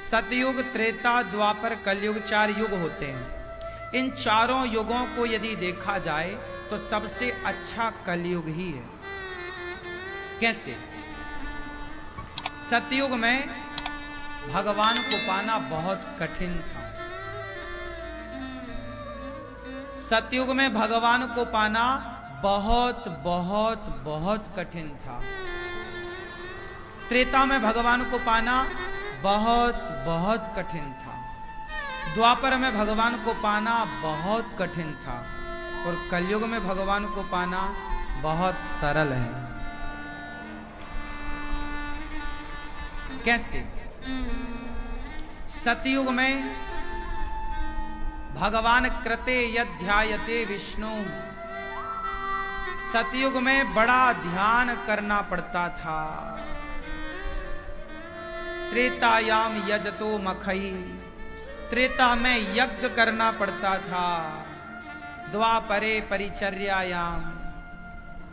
सतयुग, त्रेता, द्वापर, कलयुग 4 युग होते हैं। इन चारों युगों को यदि देखा जाए तो सबसे अच्छा कलयुग ही है। कैसे? सतयुग में भगवान को पाना बहुत कठिन था। सतयुग में भगवान को पाना बहुत बहुत बहुत कठिन था। त्रेता में भगवान को पाना बहुत बहुत कठिन था। द्वापर में भगवान को पाना बहुत कठिन था। और कलयुग में भगवान को पाना बहुत सरल है। कैसे? सतयुग में भगवान कृते यद् ध्यायते विष्णु, सतयुग में बड़ा ध्यान करना पड़ता था। त्रेतायाम यजतो मखई, त्रेता में यज्ञ करना पड़ता था। द्वापरे परिचर्यायाम,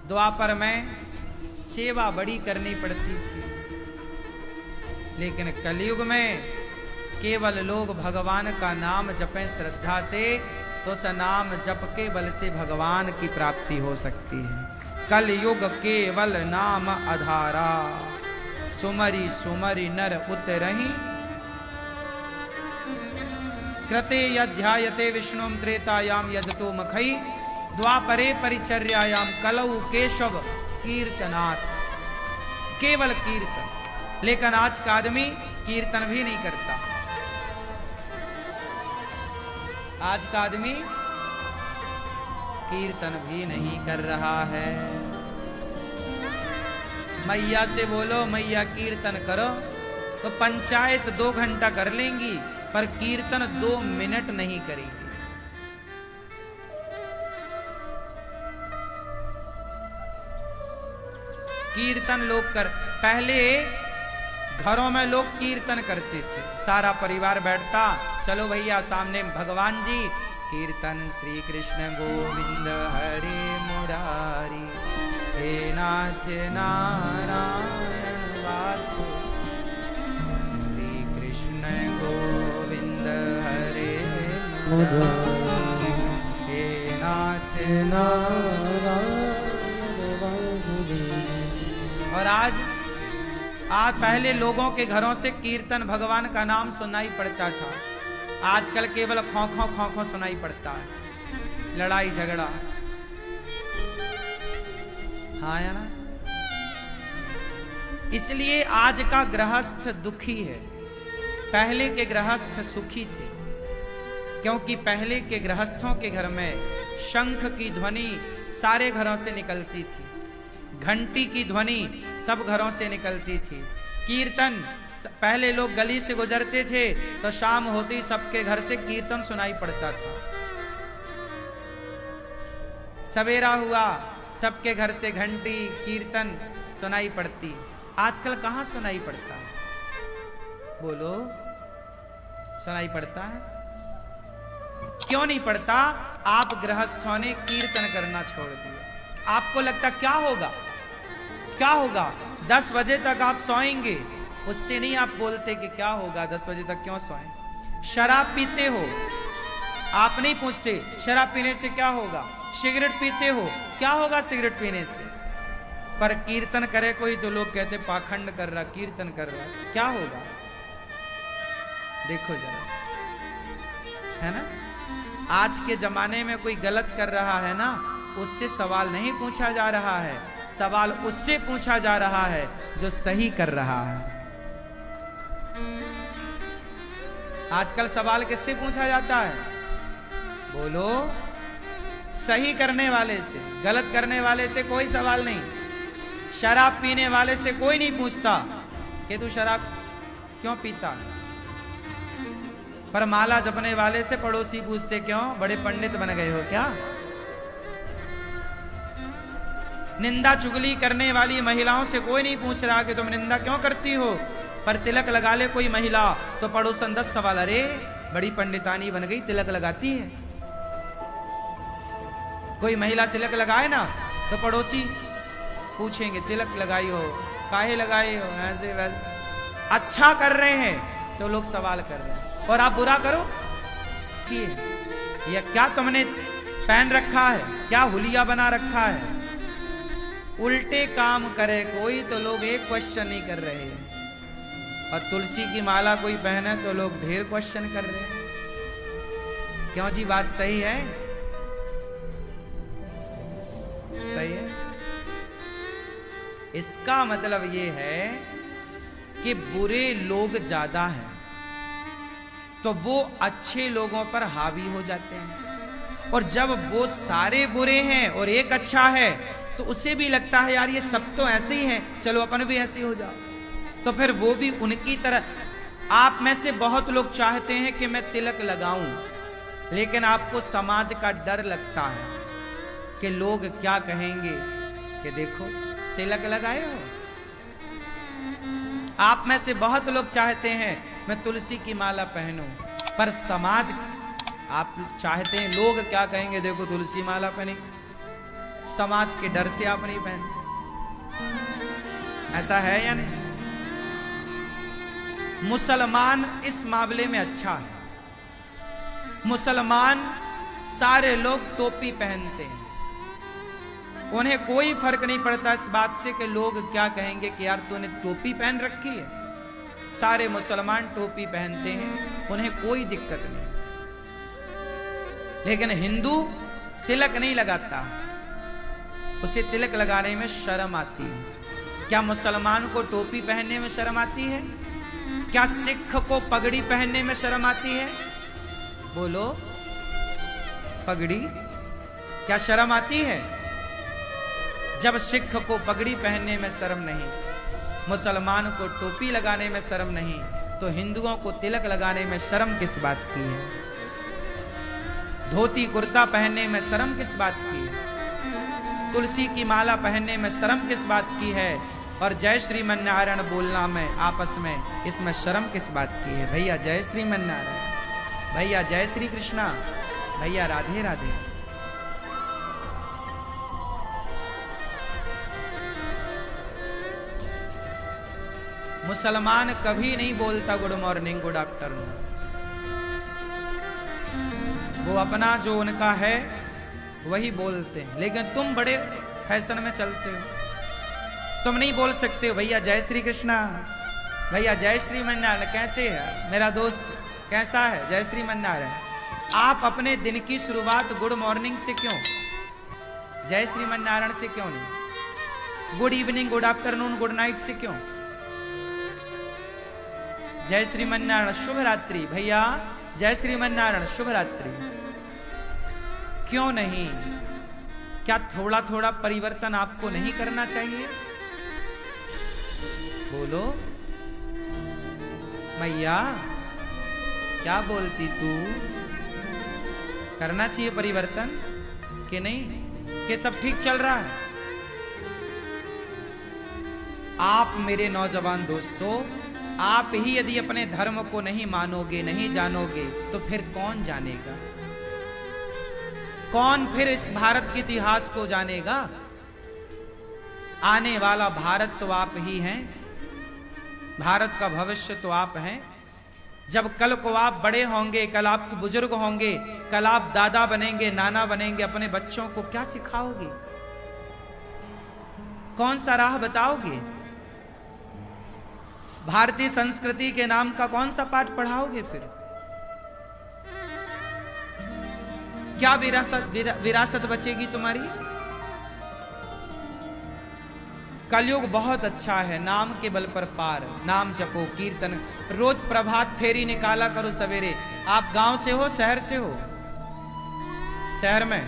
द्वापर में सेवा बड़ी करनी पड़ती थी। लेकिन कलयुग में केवल लोग भगवान का नाम जपें श्रद्धा से तो स नाम जप के बल से भगवान की प्राप्ति हो सकती है। कलयुग केवल नाम आधारा, सुमरी सुमरी नर उतरहि। कृते यध्यायते विष्णु त्रेतायाम यजतो मखई, द्वापरे परिचर्यायाम कलौ केशव कीर्तनात्। केवल कीर्तन। लेकिन आज का आदमी कीर्तन भी नहीं करता। आज का आदमी कीर्तन भी नहीं कर रहा है। मैया से बोलो मैया कीर्तन करो तो पंचायत 2 घंटा कर लेंगी, पर कीर्तन 2 मिनट नहीं करेंगी। कीर्तन लोग पहले घरों में लोग कीर्तन करते थे। सारा परिवार बैठता, चलो भैया सामने भगवान जी कीर्तन, श्री कृष्ण गोविंद हरे मुरारी, हे नाथ नारायण वासु, श्री कृष्ण गोविंद हरे मुरारी, हे नाथ नारायण वासु। और आज पहले लोगों के घरों से कीर्तन भगवान का नाम सुनाई पड़ता था। आजकल केवल खौ खौ खौ खौ सुनाई पड़ता है। लड़ाई झगड़ा। हाँ या ना? इसलिए आज का गृहस्थ दुखी है। पहले के गृहस्थ सुखी थे, क्योंकि पहले के गृहस्थों के घर में शंख की ध्वनि सारे घरों से निकलती थी, घंटी की ध्वनि सब घरों से निकलती थी। कीर्तन, पहले लोग गली से गुजरते थे तो शाम होती सबके घर से कीर्तन सुनाई पड़ता था। सवेरा हुआ सबके घर से घंटी कीर्तन सुनाई पड़ती। आजकल कहां सुनाई पड़ता है? बोलो, सुनाई पड़ता है? क्यों नहीं पड़ता? आप गृहस्थों ने कीर्तन करना छोड़ दिया। आपको लगता क्या होगा? क्या होगा? 10 बजे तक आप सोएंगे, उससे नहीं आप बोलते कि क्या होगा, 10 बजे तक क्यों सोएं। शराब पीते हो, आप नहीं पूछते शराब पीने से क्या होगा। सिगरेट पीते हो, क्या होगा सिगरेट पीने से। पर कीर्तन करे कोई तो लोग कहते पाखंड कर रहा, कीर्तन कर रहा, क्या होगा? देखो जरा, है ना? आज के जमाने में कोई गलत कर रहा है ना, उससे सवाल नहीं पूछा जा रहा है, सवाल उससे पूछा जा रहा है जो सही कर रहा है। आजकल सवाल किससे पूछा जाता है? बोलो, सही करने वाले से। गलत करने वाले से कोई सवाल नहीं। शराब पीने वाले से कोई नहीं पूछता कि तू शराब क्यों पीता। पर माला जपने वाले से पड़ोसी पूछते क्यों, बड़े पंडित बन गए हो क्या। निंदा चुगली करने वाली महिलाओं से कोई नहीं पूछ रहा कि तुम निंदा क्यों करती हो। पर तिलक लगा ले कोई महिला तो पड़ोसन 10 सवाल, अरे बड़ी पंडितानी बन गई, तिलक लगाती है। कोई महिला तिलक लगाए ना तो पड़ोसी पूछेंगे तिलक लगाई हो, काहे लगाई हो, ऐसे वैसे। अच्छा कर रहे हैं तो लोग सवाल कर रहे हैं। और आप बुरा करो कि ये क्या तुमने पहन रखा है, क्या हुलिया बना रखा है, उल्टे काम करे कोई तो लोग एक क्वेश्चन नहीं कर रहे हैं, और तुलसी की माला कोई पहने तो लोग ढेर क्वेश्चन कर रहे हैं। क्यों जी, बात सही है? सही है। इसका मतलब ये है कि बुरे लोग ज्यादा हैं तो वो अच्छे लोगों पर हावी हो जाते हैं, और जब वो सारे बुरे हैं और एक अच्छा है तो उसे भी लगता है यार ये सब तो ऐसे ही हैं, चलो अपन भी ऐसे हो जाओ, तो फिर वो भी उनकी तरह। आप में से बहुत लोग चाहते हैं कि मैं तिलक लगाऊं, लेकिन आपको समाज का डर लगता है कि लोग क्या कहेंगे कि देखो तिलक लगाए हो। आप में से बहुत लोग चाहते हैं मैं तुलसी की माला पहनूं, पर समाज, आप चाहते हैं लोग क्या कहेंगे, देखो तुलसी माला पहनी, समाज के डर से आप नहीं पहनते। ऐसा है या नहीं? मुसलमान इस मामले में अच्छा है। मुसलमान सारे लोग टोपी पहनते हैं, उन्हें कोई फर्क नहीं पड़ता इस बात से कि लोग क्या कहेंगे कि यार तूने टोपी पहन रखी है। सारे मुसलमान टोपी पहनते हैं, उन्हें कोई दिक्कत नहीं। लेकिन हिंदू तिलक नहीं लगाता, उसे तिलक लगाने में शर्म आती है। क्या मुसलमान को टोपी पहनने में शर्म आती है? क्या सिख को पगड़ी पहनने में शर्म आती है? बोलो, पगड़ी क्या शर्म आती है? जब सिख को पगड़ी पहनने में शर्म नहीं, मुसलमान को टोपी लगाने में शर्म नहीं, तो हिंदुओं को तिलक लगाने में शर्म किस बात की है? धोती कुर्ता पहनने में शर्म किस बात की है? तुलसी की माला पहनने में शर्म किस बात की है? और जय श्रीमन्नारायण बोलना में आपस में, इसमें शर्म किस बात की है? भैया जय श्रीमन्नारायण, भैया जय श्री कृष्णा, भैया राधे राधे। मुसलमान कभी नहीं बोलता गुड मॉर्निंग गुड आफ्टरनून, वो अपना जो उनका है वही बोलते हैं। लेकिन तुम बड़े फैशन में चलते हो, तुम नहीं बोल सकते हो भैया जय श्री कृष्णा, भैया जय श्री मन्नारायण, कैसे है मेरा दोस्त, कैसा है, जय श्री मन्नारायण। आप अपने दिन की शुरुआत गुड मॉर्निंग से क्यों, जय श्री मन्नारायण से क्यों नहीं? Good evening good afternoon good night से क्यों? जय श्रीमन्नारायण शुभ रात्रि, भैया जय श्रीमन्नारायण शुभ रात्रि, क्यों नहीं? क्या थोड़ा थोड़ा परिवर्तन आपको नहीं करना चाहिए? बोलो मैया, क्या बोलती तू? करना चाहिए परिवर्तन कि नहीं, कि सब ठीक चल रहा है? आप मेरे नौजवान दोस्तों, आप ही यदि अपने धर्म को नहीं मानोगे, नहीं जानोगे, तो फिर कौन जानेगा? कौन फिर इस भारत के इतिहास को जानेगा? आने वाला भारत तो आप ही हैं, भारत का भविष्य तो आप हैं। जब कल को आप बड़े होंगे, कल आपके बुजुर्ग होंगे, कल आप दादा बनेंगे, नाना बनेंगे, अपने बच्चों को क्या सिखाओगे? कौन सा राह बताओगे? भारतीय संस्कृति के नाम का कौन सा पाठ पढ़ाओगे? फिर क्या विरासत बचेगी तुम्हारी? कलयुग बहुत अच्छा है, नाम के बल पर पार, नाम जपो कीर्तन, रोज प्रभात फेरी निकाला करो सवेरे। आप गांव से हो, शहर से हो? शहर में,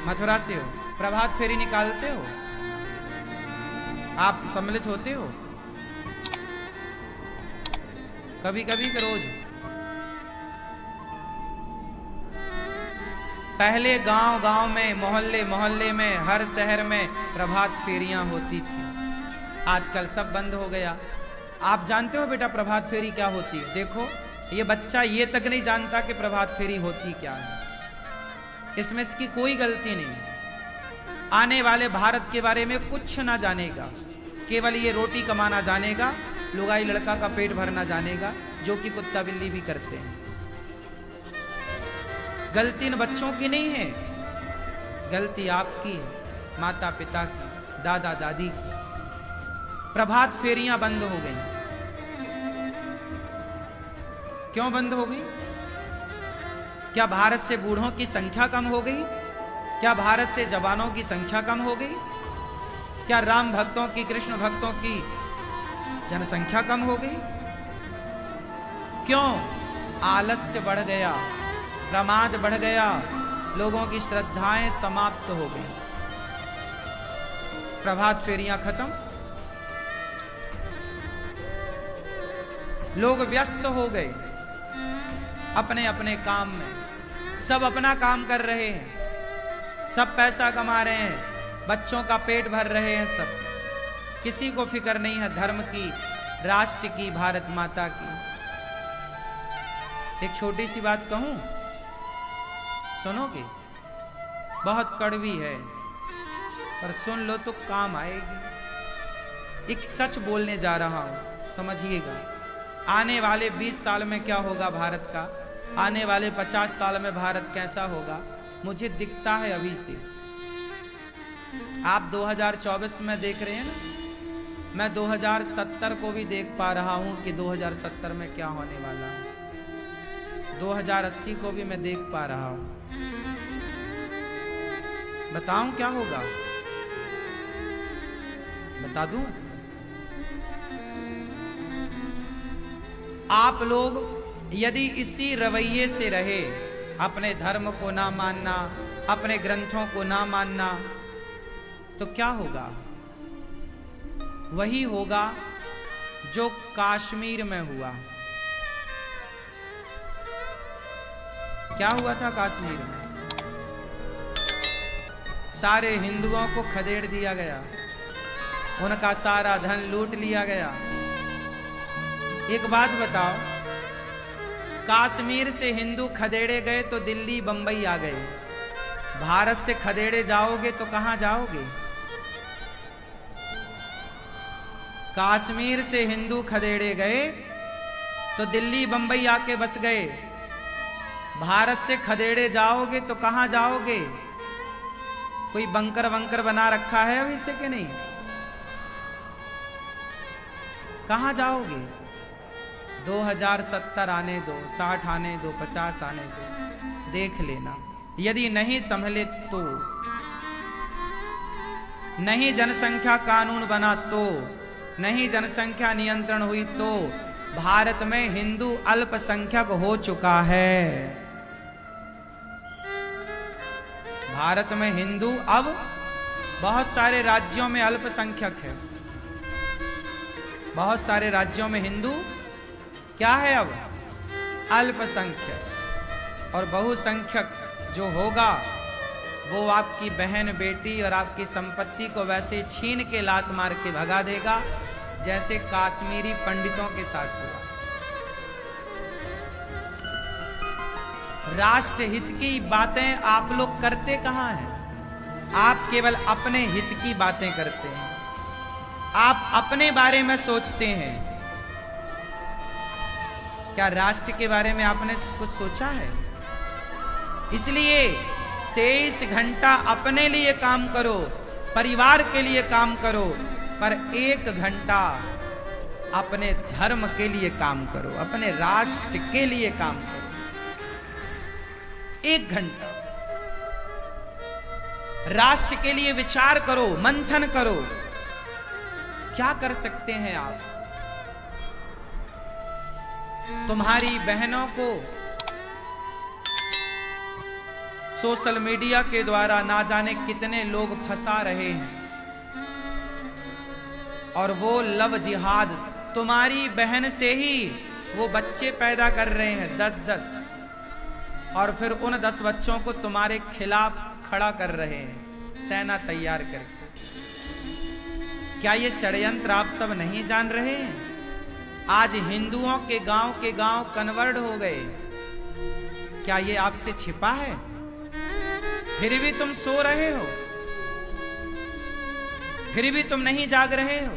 मथुरा से हो, प्रभात फेरी निकालते हो? आप सम्मिलित होते हो? कभी कभी के रोज? पहले गांव गांव में, मोहल्ले मोहल्ले में, हर शहर में प्रभात फेरियां होती थी। आजकल सब बंद हो गया। आप जानते हो बेटा प्रभात फेरी क्या होती है? देखो, ये बच्चा ये तक नहीं जानता कि प्रभात फेरी होती क्या है। इसमें इसकी कोई गलती नहीं। आने वाले भारत के बारे में कुछ ना जानेगा, केवल ये रोटी कमाना जानेगा लुगाई लड़का का पेट भरना जानेगा, जो कि कुत्ता बिल्ली भी करते हैं। गलती इन बच्चों की नहीं है, गलती आपकी है, माता पिता की, दादा दादी की। प्रभात फेरियां बंद हो गई। क्यों बंद हो गई? क्या भारत से बूढ़ों की संख्या कम हो गई? क्या भारत से जवानों की संख्या कम हो गई? क्या राम भक्तों की, कृष्ण भक्तों की जनसंख्या कम हो गई? क्यों? आलस्य बढ़ गया, प्रमाद बढ़ गया, लोगों की श्रद्धाएं समाप्त हो गई। प्रभात फेरियां खत्म, लोग व्यस्त हो गए अपने अपने काम में। सब अपना काम कर रहे हैं, सब पैसा कमा रहे हैं, बच्चों का पेट भर रहे हैं सब। किसी को फिक्र नहीं है धर्म की, राष्ट्र की, भारत माता की। एक छोटी सी बात कहूं, सुनोगे? बहुत कड़वी है, पर सुन लो तो काम आएगी। एक सच बोलने जा रहा हूं, समझिएगा। आने वाले 20 साल में क्या होगा भारत का, आने वाले 50 साल में भारत कैसा होगा, मुझे दिखता है अभी से। आप 2024 में देख रहे हैं ना, मैं 2070 को भी देख पा रहा हूं कि 2070 में क्या होने वाला है। 2080 को भी मैं देख पा रहा हूं। बताऊं क्या होगा? बता दूं? आप लोग यदि इसी रवैये से रहे, अपने धर्म को ना मानना, अपने ग्रंथों को ना मानना, तो क्या होगा? वही होगा जो कश्मीर में हुआ। क्या हुआ था कश्मीर में? सारे हिंदुओं को खदेड़ दिया गया, उनका सारा धन लूट लिया गया। एक बात बताओ, कश्मीर से हिंदू खदेड़े गए तो दिल्ली बंबई आ गए, भारत से खदेड़े जाओगे तो कहां जाओगे? कश्मीर से हिंदू खदेड़े गए तो दिल्ली बंबई आके बस गए, भारत से खदेड़े जाओगे तो कहां जाओगे? कोई बंकर वंकर बना रखा है अभी से कि नहीं? कहां जाओगे? 2070 आने दो, 60 आने दो, 50 आने दो, देख लेना। यदि नहीं संभले तो, नहीं जनसंख्या कानून बना तो, नहीं जनसंख्या नियंत्रण हुई तो, भारत में हिंदू अल्पसंख्यक हो चुका है। भारत में हिंदू अब बहुत सारे राज्यों में अल्पसंख्यक है। बहुत सारे राज्यों में हिंदू क्या है? अब अल्पसंख्यक। और बहुसंख्यक जो होगा वो आपकी बहन बेटी और आपकी संपत्ति को वैसे छीन के लात मार के भगा देगा जैसे काश्मीरी पंडितों के साथ हुआ। राष्ट्र हित की बातें आप लोग करते कहां हैं? आप केवल अपने हित की बातें करते हैं, आप अपने बारे में सोचते हैं। क्या राष्ट्र के बारे में आपने कुछ सोचा है? इसलिए 23 घंटा अपने लिए काम करो, परिवार के लिए काम करो, पर 1 घंटा अपने धर्म के लिए काम करो, अपने राष्ट्र के लिए काम करो। 1 घंटा राष्ट्र के लिए विचार करो, मंथन करो। क्या कर सकते हैं आप? तुम्हारी बहनों को सोशल मीडिया के द्वारा ना जाने कितने लोग फंसा रहे हैं, और वो लव जिहाद, तुम्हारी बहन से ही वो बच्चे पैदा कर रहे हैं 10-10, और फिर उन 10 बच्चों को तुम्हारे खिलाफ खड़ा कर रहे हैं सेना तैयार करके। क्या ये षड्यंत्र आप सब नहीं जान रहे हैं? आज हिंदुओं के गांव कन्वर्ट हो गए। क्या ये आपसे छिपा है? फिर भी तुम सो रहे हो, फिर भी तुम नहीं जाग रहे हो।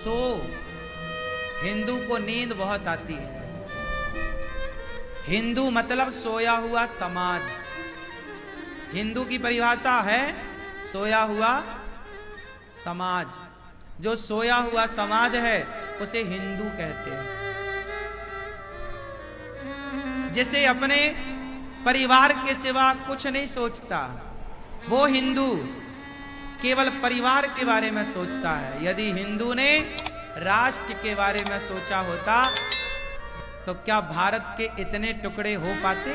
सो, हिंदू को नींद बहुत आती है। हिंदू मतलब सोया हुआ समाज। हिंदू की परिभाषा है सोया हुआ समाज। जो सोया हुआ समाज है उसे हिंदू कहते हैं। जिसे अपने परिवार के सिवा कुछ नहीं सोचता, वो हिंदू केवल परिवार के बारे में सोचता है। यदि हिंदू ने राष्ट्र के बारे में सोचा होता तो क्या भारत के इतने टुकड़े हो पाते?